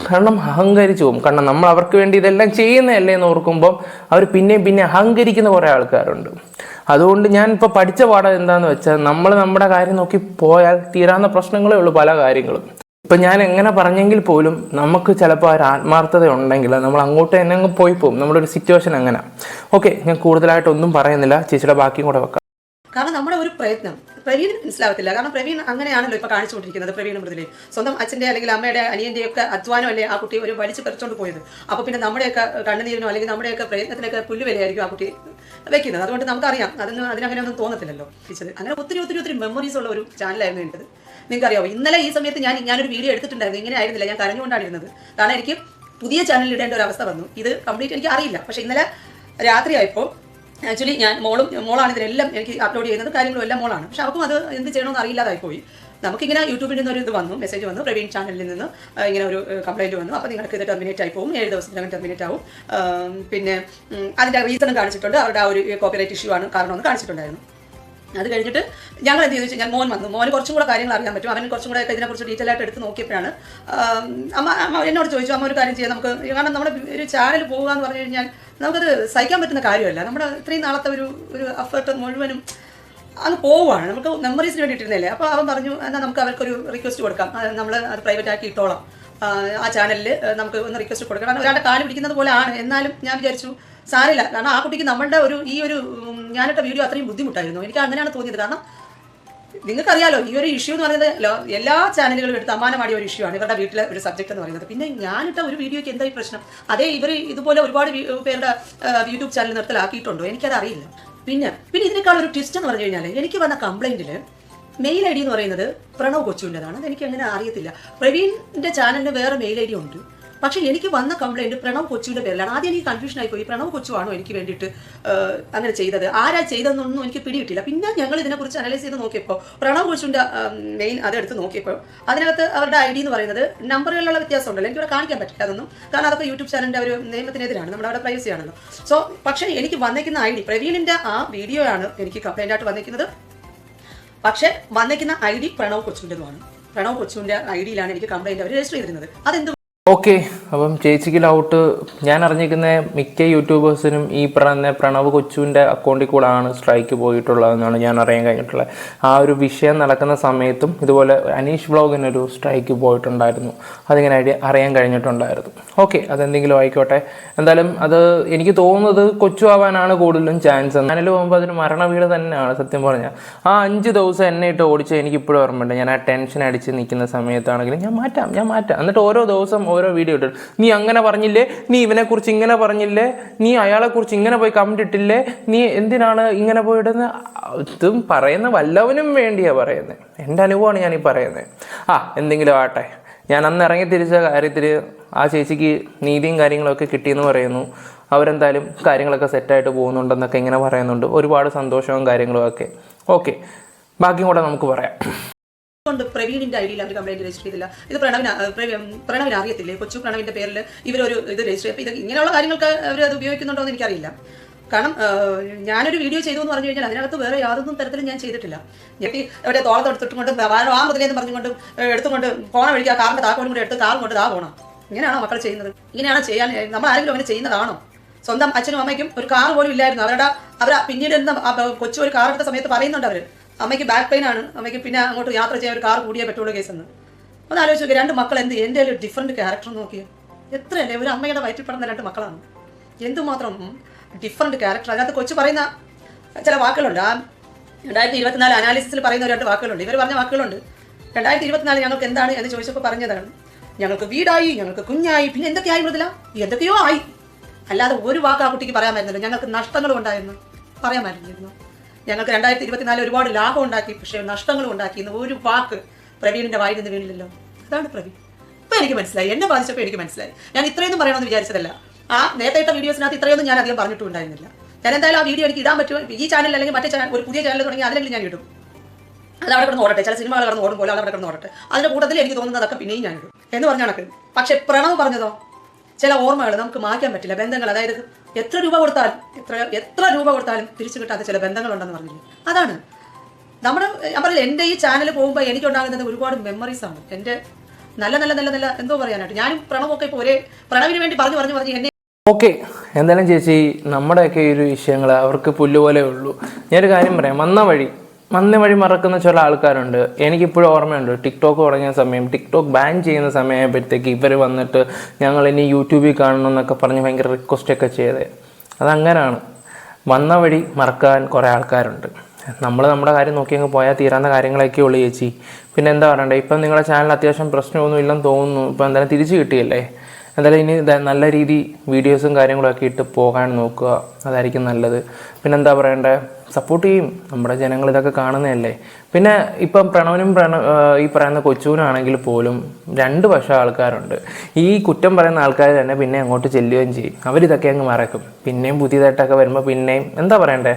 കാരണം അഹങ്കരിച്ചു പോകും. കാരണം നമ്മൾ അവർക്ക് വേണ്ടി ഇതെല്ലാം ചെയ്യുന്നതല്ലേ എന്ന് ഓർക്കുമ്പോൾ അവർ പിന്നെയും അഹങ്കരിക്കുന്ന കുറേ ആൾക്കാരുണ്ട്. അതുകൊണ്ട് ഞാൻ ഇപ്പോൾ പഠിച്ച പാഠം എന്താണെന്ന് വെച്ചാൽ, നമ്മൾ നമ്മുടെ കാര്യം നോക്കി പോയാൽ തീരാവുന്ന പ്രശ്നങ്ങളേ ഉള്ളൂ പല കാര്യങ്ങളും. ഇപ്പം ഞാൻ എങ്ങനെ പറഞ്ഞെങ്കിൽ പോലും നമുക്ക് ചിലപ്പോൾ ഒരു ആത്മാർത്ഥത ഉണ്ടെങ്കിൽ നമ്മൾ അങ്ങോട്ട് തന്നെ അങ്ങ് പോയി പോകും. നമ്മുടെ ഒരു സിറ്റുവേഷൻ അങ്ങനെ. ഓക്കെ, ഞാൻ കൂടുതലായിട്ടൊന്നും പറയുന്നില്ല. ചേച്ചിയുടെ ബാക്കിയും കൂടെ വെക്കാം. കാരണം നമ്മുടെ ഒരു പ്രയത്നം പ്രവീൺ മനസ്സിലാവത്തില്ല. കാരണം പ്രവീൺ അങ്ങനെയാണല്ലോ ഇപ്പോൾ കാണിച്ചുകൊണ്ടിരിക്കുന്നത്. പ്രവീൺ മൃദുലയും സ്വന്തം അച്ഛൻ്റെ അല്ലെങ്കിൽ അമ്മയുടെ അനിയൻ്റെയും ഒക്കെ അധ്വാനമല്ലേ ആ കുട്ടി ഒരു വലിച്ചു പറിച്ചുകൊണ്ട് പോയത്. അപ്പോൾ പിന്നെ നമ്മുടെയൊക്കെ കണ്ണുനീരിനോ അല്ലെങ്കിൽ നമ്മുടെയൊക്കെ പ്രയത്നത്തിനൊക്കെ പുല്ലുവിലയായിരിക്കും ആ കുട്ടി വെക്കുന്നത്. അതുകൊണ്ട് നമുക്കറിയാം, അതിനങ്ങനെ ഒന്നും തോന്നത്തില്ലല്ലോ. അങ്ങനെ ഒത്തിരി മെമ്മറീസ് ഉള്ള ഒരു ചാനലായിരുന്നു എൻ്റെത്. നിങ്ങൾക്കറിയാമോ, ഇന്നലെ ഈ സമയത്ത് ഞാനൊരു വീഡിയോ എടുത്തിട്ടുണ്ടായിരുന്നു. ഇങ്ങനെ ആയിരുന്നില്ല, ഞാൻ കരഞ്ഞുകൊണ്ടാണ് ഇരുന്നത്. കാരണം എനിക്ക് പുതിയ ചാനലിൽ ഇടേണ്ട ഒരു അവസ്ഥ വന്നു. ഇത് കംപ്ലീറ്റ് എനിക്ക് അറിയില്ല. പക്ഷേ ഇന്നലെ രാത്രിയായപ്പോൾ ആക്ച്വലി മോളാണ് ഇതിനെല്ലാം എനിക്ക് അപ്ലോഡ് ചെയ്യുന്നത്, കാര്യങ്ങളും എല്ലാം മോളാണ്. പക്ഷെ അവർക്കും അത് എന്ത് ചെയ്യണമെന്ന് അറിയില്ലാതായിപ്പോയി. നമുക്കിങ്ങനെ യൂട്യൂബിൽ നിന്നൊരു ഇത് വന്നു, മെസ്സേജ് വന്നു, പ്രവീൺ ചാനലിൽ നിന്ന് ഇങ്ങനെ ഒരു കംപ്ലൈൻറ്റ് വന്നു. അപ്പോൾ നിങ്ങൾക്ക് ഇത് ടെർമിനേറ്റ് ആയി പോകും, 7 ദിവസത്തിനകം ടെർമിനേറ്റ് ആവും. പിന്നെ അതിൻ്റെ റീസണും കാണിച്ചിട്ടുണ്ട്. അവരുടെ ആ ഒരു കോപ്പിറൈറ്റ് ഇഷ്യൂ ആണ് കാരണമെന്ന് കാണിച്ചിട്ടുണ്ടായിരുന്നു. അത് കഴിഞ്ഞിട്ട് ഞങ്ങൾ എന്ത് ചെയ്തു വെച്ചാൽ, ഞാൻ മോൻ വന്നു. മോന് കുറച്ചും കൂടെ കാര്യങ്ങൾ അറിയാൻ പറ്റും. അവൻ കുറച്ചും കൂടെ ഇതിനെക്കുറിച്ച് ഡീറ്റെയിൽ ആയിട്ട് എടുത്ത് നോക്കിയപ്പോഴാണ് അമ്മ എന്നോട് ചോദിച്ചു, അമ്മ ഒരു കാര്യം ചെയ്യാം നമുക്ക്. കാരണം നമ്മുടെ ഒരു ചാനൽ പോകുക എന്ന് പറഞ്ഞു കഴിഞ്ഞാൽ നമുക്കത് സഹിക്കാൻ പറ്റുന്ന കാര്യമല്ല. നമ്മുടെ ഇത്രയും നാളത്തെ ഒരു എഫേർട്ട് മുഴുവനും അങ്ങ് പോവുകയാണ്. നമുക്ക് മെമ്മറീസിന് വേണ്ടിയിട്ടിരുന്നല്ലേ. അപ്പോൾ അവൻ പറഞ്ഞു, എന്നാൽ നമുക്ക് അവർക്കൊരു റിക്വസ്റ്റ് കൊടുക്കാം, നമ്മൾ അത് പ്രൈവറ്റ് ആക്കി ഇട്ടോളാം, ആ ചാനലിൽ നമുക്ക് ഒന്ന് റിക്വസ്റ്റ് കൊടുക്കണം. കാരണം ഒരാളുടെ കാല് പിടിക്കുന്നത് പോലെ ആണ്. എന്നാലും ഞാൻ വിചാരിച്ചു സാരില്ല. കാരണം ആ കുട്ടിക്ക് നമ്മളുടെ ഈ ഒരു ഞാനിട്ട വീഡിയോ അത്രയും ബുദ്ധിമുട്ടായിരുന്നു. എനിക്ക് അങ്ങനെയാണ് തോന്നിയത്. കാരണം നിങ്ങൾക്കറിയാലോ, ഈ ഒരു ഇഷ്യൂ എന്ന് പറയുന്നത് എല്ലാ ചാനലുകളും എടുത്ത് അമ്മാനമാടിയ ഒരു ഇഷ്യൂ ആണ് ഇവരുടെ വീട്ടിലെ ഒരു സബ്ജക്റ്റ് എന്ന് പറയുന്നത്. പിന്നെ ഞാനിട്ട ഒരു വീഡിയോയ്ക്ക് എന്തായി പ്രശ്നം? അതേ ഇവർ ഇതുപോലെ ഒരുപാട് പേരുടെ യൂട്യൂബ് ചാനൽ നിർത്തലാക്കിയിട്ടുണ്ടോ എനിക്കത് അറിയില്ല. പിന്നെ ഇതിനേക്കാൾ ഒരു ട്വിസ്റ്റ് എന്ന് പറഞ്ഞു കഴിഞ്ഞാൽ, എനിക്ക് വന്ന കംപ്ലൈൻറ്റിൽ മെയിൽ ID എന്ന് പറയുന്നത് പ്രണവ് കൊച്ചുവിൻ്റെതാണ്. അതെനിക്ക് അങ്ങനെ അറിയത്തില്ല. പ്രവീണിൻ്റെ ചാനലിന് വേറെ മെയിൽ ID ഉണ്ട്. പക്ഷേ എനിക്ക് വന്ന കംപ്ലൈൻറ്റ് പ്രണവ് കൊച്ചുവിൻ്റെ പേരിലാണ്. ആദ്യം എനിക്ക് കൺഫ്യൂഷൻ ആയിപ്പോയി, പ്രണവ് കൊച്ചുവാണോ എനിക്ക് വേണ്ടിയിട്ട് അങ്ങനെ ചെയ്തത്, ആരാ ചെയ്തതെന്നൊന്നും എനിക്ക് പിടികിട്ടില്ല. പിന്നെ ഞങ്ങൾ ഇതിനെക്കുറിച്ച് അനലൈസ് ചെയ്ത് നോക്കിയപ്പോൾ പ്രണവ് കൊച്ചുവിൻ്റെ മെയിൻ അതെടുത്ത് നോക്കിയപ്പോൾ അതിനകത്ത് അവരുടെ ID എന്ന് പറയുന്നത് നമ്പറുകളിലുള്ള വ്യത്യാസം ഉണ്ടല്ലോ. എനിക്കിവിടെ കാണിക്കാൻ പറ്റില്ല അതൊന്നും. കാരണം അതൊക്കെ യൂട്യൂബ് ചാനലിൻ്റെ ഒരു നിയമത്തിനെതിരാണ്, നമ്മുടെ അവിടെ പ്രൈവസി ആണല്ലോ. സോ പക്ഷേ എനിക്ക് വന്നേക്കുന്ന ID പ്രവീണിൻ്റെ ആ വീഡിയോ ആണ് എനിക്ക് കംപ്ലൈൻ്റ് ആയിട്ട് വന്നേക്കുന്നത്. പക്ഷേ വന്നേക്കുന്ന ID പ്രണവ് കൊച്ചുവിൻ്റെതുമാണ്. പ്രണവ് കൊച്ചുവിൻ്റെ ID യിലാണ് എനിക്ക് കംപ്ലൈൻറ്റ് അവർ രജിസ്റ്റർ ചെയ്തിരുന്നത്. അതെന്ത് ഓക്കെ, അപ്പം ചേച്ചിക്ക് ഡൗട്ട്, ഞാൻ അറിഞ്ഞിരിക്കുന്ന മിക്ക യൂട്യൂബേഴ്സിനും ഈ പ്രണവ് കൊച്ചുവിൻ്റെ അക്കൗണ്ടിൽ കൂടാണ് സ്ട്രൈക്ക് പോയിട്ടുള്ളതെന്നാണ് ഞാൻ അറിയാൻ കഴിഞ്ഞിട്ടുള്ളത്. ആ ഒരു വിഷയം നടക്കുന്ന സമയത്തും ഇതുപോലെ അനീഷ് വ്ളോഗിനൊരു സ്ട്രൈക്ക് പോയിട്ടുണ്ടായിരുന്നു, അതിങ്ങനെ അറിയാൻ കഴിഞ്ഞിട്ടുണ്ടായിരുന്നു. ഓക്കെ, അതെന്തെങ്കിലും ആയിക്കോട്ടെ. എന്തായാലും അത് എനിക്ക് തോന്നുന്നത് കൊച്ചു ആവാനാണ് കൂടുതലും ചാൻസ്. ചാനൽ പോകുമ്പോൾ അതൊരു മരണ വീട് തന്നെയാണ് സത്യം പറഞ്ഞാൽ. ആ 5 ദിവസം എന്നെ ഇട്ട് ഓടിച്ച് എനിക്കിപ്പോഴും ഓർമ്മയുണ്ട്. ഞാൻ ആ ടെൻഷൻ അടിച്ച് നിൽക്കുന്ന സമയത്താണെങ്കിലും ഞാൻ മാറ്റാം എന്നിട്ട് ഓരോ ദിവസം ഓരോ വീഡിയോ ഇട്ടു. നീ അങ്ങനെ പറഞ്ഞില്ലേ, നീ ഇവനെക്കുറിച്ച് ഇങ്ങനെ പറഞ്ഞില്ലേ, നീ അയാളെക്കുറിച്ച് ഇങ്ങനെ പോയി കമന്റ് ഇട്ടില്ലേ, നീ എന്തിനാണ് ഇങ്ങനെ പോയിടുന്നത്? ഇതും പറയുന്ന വല്ലവനും വേണ്ടിയാണ് പറയുന്നത്. എൻ്റെ അനുഭവമാണ് ഞാനീ പറയുന്നത്. എന്തെങ്കിലും ആട്ടെ, ഞാൻ അന്ന് ഇറങ്ങി തിരിച്ച കാര്യത്തിൽ ആ ചേച്ചിക്ക് നീതിയും കാര്യങ്ങളൊക്കെ കിട്ടിയെന്ന് പറയുന്നു. അവരെന്തായാലും കാര്യങ്ങളൊക്കെ സെറ്റായിട്ട് പോകുന്നുണ്ടെന്നൊക്കെ ഇങ്ങനെ പറയുന്നുണ്ട്. ഒരുപാട് സന്തോഷവും കാര്യങ്ങളും ഒക്കെ. ഓക്കെ, ബാക്കിയും കൂടെ നമുക്ക് പറയാം. കൊണ്ട് പ്രവീണിന്റെ ഐഡിയിൽ അവർ കംപ്ലൈന്റ് രജിസ്റ്റർ ചെയ്തില്ല. ഇത് പ്രണവിന് അറിയത്തില്ലേ? കൊച്ചു പ്രണവിന്റെ പേരിൽ ഇവരൊരു ഇത് രജിസ്റ്റർ ചെയ്യും. ഇത് ഇങ്ങനെയുള്ള കാര്യങ്ങൾക്ക് അവർ അത് ഉപയോഗിക്കുന്നുണ്ടോ എന്ന് എനിക്കറിയില്ല. കാരണം ഞാനൊരു വീഡിയോ ചെയ്തു എന്ന് പറഞ്ഞു കഴിഞ്ഞാൽ അതിനകത്ത് വേറെ യാതൊന്നും തരത്തിലും ഞാൻ ചെയ്തിട്ടില്ല. ഞെട്ടി അവരെ തോളത്തെടുത്തിട്ടുകൊണ്ട് മുതലേന്ന് പറഞ്ഞുകൊണ്ട് എടുത്തുകൊണ്ട് പോണ വഴിക്ക് ആ കാറിന്റെ താക്കോലും കൂടെ എടുത്ത് കാറും കൊണ്ട് പോകണം. ഇങ്ങനെയാണോ മക്കൾ ചെയ്യുന്നത്? ഇങ്ങനെയാണോ ചെയ്യാൻ നമ്മൾ ആരെങ്കിലും അങ്ങനെ ചെയ്യുന്നതാണോ? സ്വന്തം അച്ഛനും അമ്മയ്ക്കും ഒരു കാർ പോലും ഇല്ലായിരുന്നു. അവർ പിന്നീട് കൊച്ചു ഒരു കാർ എടുത്ത സമയത്ത് പറയുന്നുണ്ട് അവർ, അമ്മയ്ക്ക് ബാക്ക് പെയിൻ ആണ്, അമ്മയ്ക്ക് പിന്നെ അങ്ങോട്ട് യാത്ര ചെയ്യാൻ ഒരു കാർ കൂടിയേ പറ്റുള്ളൂ കേസെന്ന്. ഒന്ന് ആലോചിച്ച് നോക്കി, 2 മക്കൾ എൻ്റെ ഒരു ഡിഫറെൻറ്റ് ക്യാരക്ടർ നോക്കിയോ? എത്രയല്ലേ ഒരു അമ്മയുടെ വയറ്റിൽ പെടുന്ന 2 മക്കളാണ്. എന്തുമാത്രം ഡിഫറെൻറ്റ് ക്യാരക്ടർ. അതിനകത്ത് കൊച്ചു പറയുന്ന ചില വാക്കുകളുണ്ട്. 2024 അനാലിസിസിൽ പറയുന്ന 2 വാക്കുകളുണ്ട്. ഇവർ പറഞ്ഞ വാക്കുകളുണ്ട്. 2024 ഞങ്ങൾക്ക് എന്താണ് എന്ന് ചോദിച്ചപ്പോൾ പറഞ്ഞതാണ്, ഞങ്ങൾക്ക് വീടായി, ഞങ്ങൾക്ക് കുഞ്ഞായി, പിന്നെ എന്തൊക്കെയായി മൃദുല, എന്തൊക്കെയോ ആയി. അല്ലാതെ ഒരു വാക്ക് ആ കുട്ടിക്ക് പറയാമായിരുന്നല്ലോ. ഞങ്ങൾക്ക് നഷ്ടങ്ങളും ഉണ്ടായിരുന്നു, പറയാമായിരുന്നിരുന്നു. ഞങ്ങൾക്ക് 2024 ഒരുപാട് ലാഭം ഉണ്ടാക്കി, പക്ഷേ നഷ്ടങ്ങളും ഉണ്ടാക്കി എന്ന് ഒരു വാക്ക് പ്രവീണിന്റെ വായിൽ നിന്ന് വീണില്ലല്ലോ. അതാണ് പ്രവീൺ. ഇപ്പം എനിക്ക് മനസ്സിലായി, എന്നെ ബാധിച്ചപ്പോൾ എനിക്ക് മനസ്സിലായി. ഞാൻ ഇത്രയൊന്നും പറയണമെന്ന് വിചാരിച്ചതല്ല. നേരത്തെ ഇട്ട വീഡിയോസിനകത്ത് ഇത്രയൊന്നും ഞാൻ അധികം പറഞ്ഞിട്ടും ഉണ്ടായിരുന്നില്ല. ഞാൻ എന്തായാലും ആ വീഡിയോ എനിക്ക് ഇടാൻ പറ്റുമോ, ഈ ചാനൽ അല്ലെങ്കിൽ മറ്റേ ചാനൽ, ഒരു പുതിയ ചാനൽ തുടങ്ങി അതിലെങ്കിലും ഞാൻ ഇടും. അത് അവിടെ കിടന്ന് ഓടട്ടെ, ചില സിനിമകൾ കിടന്ന് ഓടും പോലെ അവിടെ കിടന്ന് ഓടട്ടെ. അതിൻ്റെ കൂട്ടത്തിൽ എനിക്ക് തോന്നുന്നതൊക്കെ പിന്നെയും ഞാൻ ഇടും എന്ന് പറഞ്ഞ കണക്ക്. പക്ഷെ പ്രണവ് പറഞ്ഞതോ, ചില ഓർമ്മകൾ നമുക്ക് മാറ്റാൻ പറ്റില്ല, ബന്ധങ്ങൾ. അതായത് എത്ര രൂപ കൊടുത്താലും തിരിച്ചു കിട്ടാത്ത ചില ബന്ധങ്ങളുണ്ടെന്ന് പറഞ്ഞില്ലേ, അതാണ് നമ്മുടെ. ഞാൻ പറഞ്ഞില്ല, എൻ്റെ ഈ ചാനൽ പോകുമ്പോൾ എനിക്കുണ്ടാകുന്നത് ഒരുപാട് മെമ്മറീസാണ്. എൻ്റെ നല്ല നല്ല നല്ല നല്ല എന്തോ പറയാനായിട്ട്. ഞാനും പ്രണവൊക്കെ ഇപ്പോൾ ഒരേ പ്രണവിന് വേണ്ടി പറഞ്ഞു എന്നെ. ഓക്കെ, എന്തായാലും ചേച്ചി, നമ്മുടെയൊക്കെ ഈ ഒരു വിഷയങ്ങൾ അവർക്ക് പുല്ലുപോലെ ഉള്ളൂ. ഞാനൊരു കാര്യം പറയാം, വന്ന വഴി മറക്കുന്ന ചില ആൾക്കാരുണ്ട്. എനിക്കിപ്പോഴും ഓർമ്മയുണ്ട്, ടിക്ടോക്ക് തുടങ്ങിയ സമയം, ടിക്ടോക്ക് ബാൻ ചെയ്യുന്ന സമയമായപ്പോഴത്തേക്ക് ഇവർ വന്നിട്ട് ഞങ്ങൾ ഇനി യൂട്യൂബിൽ കാണണം എന്നൊക്കെ പറഞ്ഞ് ഭയങ്കര റിക്വസ്റ്റൊക്കെ ചെയ്തേ. അതങ്ങനെയാണ്, വന്ന വഴി മറക്കാൻ കുറേ ആൾക്കാരുണ്ട്. നമ്മൾ നമ്മുടെ കാര്യം നോക്കി അങ്ങ് പോയാൽ തീരാവുന്ന കാര്യങ്ങളൊക്കെ ഉള്ളു ചേച്ചി. പിന്നെ എന്താ പറയണ്ടേ, ഇപ്പം നിങ്ങളുടെ ചാനൽ അത്യാവശ്യം പ്രശ്നമൊന്നും ഇല്ലെന്ന് തോന്നുന്നു. ഇപ്പം എന്തായാലും തിരിച്ച് കിട്ടിയല്ലേ. എന്തായാലും ഇനി നല്ല രീതി വീഡിയോസും കാര്യങ്ങളൊക്കെ ഇട്ട് പോകാൻ നോക്കുക, അതായിരിക്കും നല്ലത്. പിന്നെന്താ പറയണ്ടേ, സപ്പോർട്ട് ചെയ്യും, നമ്മുടെ ജനങ്ങൾ ഇതൊക്കെ കാണുന്നതല്ലേ. പിന്നെ ഇപ്പം പ്രണവനും ഈ പറയുന്ന കൊച്ചുവിനാണെങ്കിൽ പോലും 2 പക്ഷം ആൾക്കാരുണ്ട്. ഈ കുറ്റം പറയുന്ന ആൾക്കാർ തന്നെ പിന്നെ അങ്ങോട്ട് ചെല്ലുകയും ചെയ്യും. അവരിതൊക്കെ അങ്ങ് മറക്കും. പിന്നെയും പുതിയതായിട്ടൊക്കെ വരുമ്പോൾ പിന്നെയും എന്താ പറയണ്ടേ,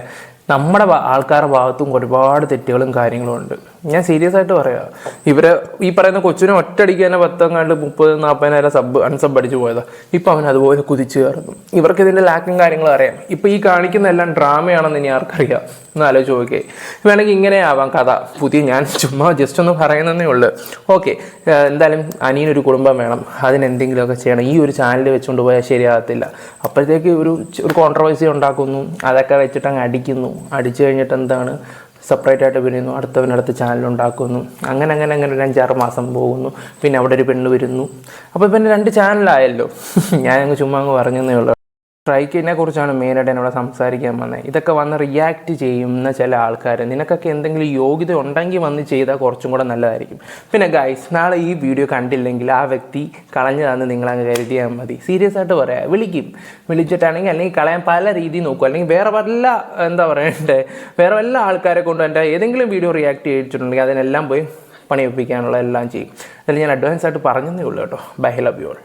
നമ്മുടെ ആൾക്കാരുടെ ഭാഗത്തും ഒരുപാട് തെറ്റുകളും കാര്യങ്ങളും ഉണ്ട്. ഞാൻ സീരിയസ് ആയിട്ട് പറയാം. ഇവരെ ഈ പറയുന്ന കൊച്ചിനെ ഒറ്റയടിക്ക് തന്നെ 30,000-40,000 അൺസബ് അടിച്ചു പോയതാ. ഇപ്പം അവൻ അതുപോലെ കുതിച്ച് കയറുന്നു. ഇവർക്ക് ഇതിൻ്റെ ലാക്കും കാര്യങ്ങളും അറിയാം. ഇപ്പം ഈ കാണിക്കുന്ന എല്ലാം ഡ്രാമയാണെന്ന് ഇനി ആർക്കറിയാം? ഒന്ന് ആലോചിച്ച് നോക്കിയേ. വേണമെങ്കിൽ ഇങ്ങനെ ആവാം കഥ. ഞാൻ ചുമ്മാ ജസ്റ്റ് ഒന്ന് പറയുന്നതേ ഉള്ളൂ. ഓക്കെ, എന്തായാലും അനിയനൊരു കുടുംബം വേണം, അതിനെന്തെങ്കിലുമൊക്കെ ചെയ്യണം. ഈ ഒരു ചാനൽ വെച്ചുകൊണ്ട് പോയാൽ ശരിയാകത്തില്ല. അപ്പോഴത്തേക്ക് ഒരു കോൺട്രവേഴ്സി ഉണ്ടാക്കുന്നു, അതൊക്കെ വെച്ചിട്ട് അങ്ങ് അടിച്ചു കഴിഞ്ഞിട്ട് എന്താണ്, സെപ്പറേറ്റ് ആയിട്ട് പിരിയുന്നു, അടുത്ത ചാനലുണ്ടാക്കുന്നു. അങ്ങനെ ഒരു 5-6 മാസം പോകുന്നു. പിന്നെ അവിടെ ഒരു പെണ്ണ് വരുന്നു. അപ്പോൾ പിന്നെ 2 ചാനലായല്ലോ. ഞാനങ്ങ് ചുമ്മാ അങ്ങ് പറഞ്ഞതേ ഉള്ളൂ. സ്ട്രൈക്കിനെ കുറിച്ചാണ് മെയിനായിട്ട് എന്നോട് സംസാരിക്കാൻ വന്നത്. ഇതൊക്കെ വന്ന് റിയാക്ട് ചെയ്യുന്ന ചില ആൾക്കാർ, നിനക്കൊക്കെ എന്തെങ്കിലും യോഗ്യത ഉണ്ടെങ്കിൽ വന്ന് ചെയ്താൽ കുറച്ചും കൂടെ നല്ലതായിരിക്കും. പിന്നെ ഗൈസ്, നാളെ ഈ വീഡിയോ കണ്ടില്ലെങ്കിൽ ആ വ്യക്തി കളഞ്ഞതാണെന്ന് നിങ്ങളങ്ങ് കരുതിയാൽ മതി. സീരിയസ് ആയിട്ട് പറയാം, വിളിച്ചിട്ടാണെങ്കിൽ അല്ലെങ്കിൽ കളയാൻ പല രീതിയിൽ നോക്കും. അല്ലെങ്കിൽ വേറെ വല്ല ആൾക്കാരെ കൊണ്ട് എൻ്റെ ഏതെങ്കിലും വീഡിയോ റിയാക്ട് ചെയ്തിട്ടുണ്ടെങ്കിൽ അതിനെല്ലാം പോയി പണിയൊപ്പിക്കാനുള്ള എല്ലാം ചെയ്യും. അതിൽ ഞാൻ അഡ്വാൻസ് ആയിട്ട് പറഞ്ഞതേ ഉള്ളൂ കേട്ടോ. Bye, love you all.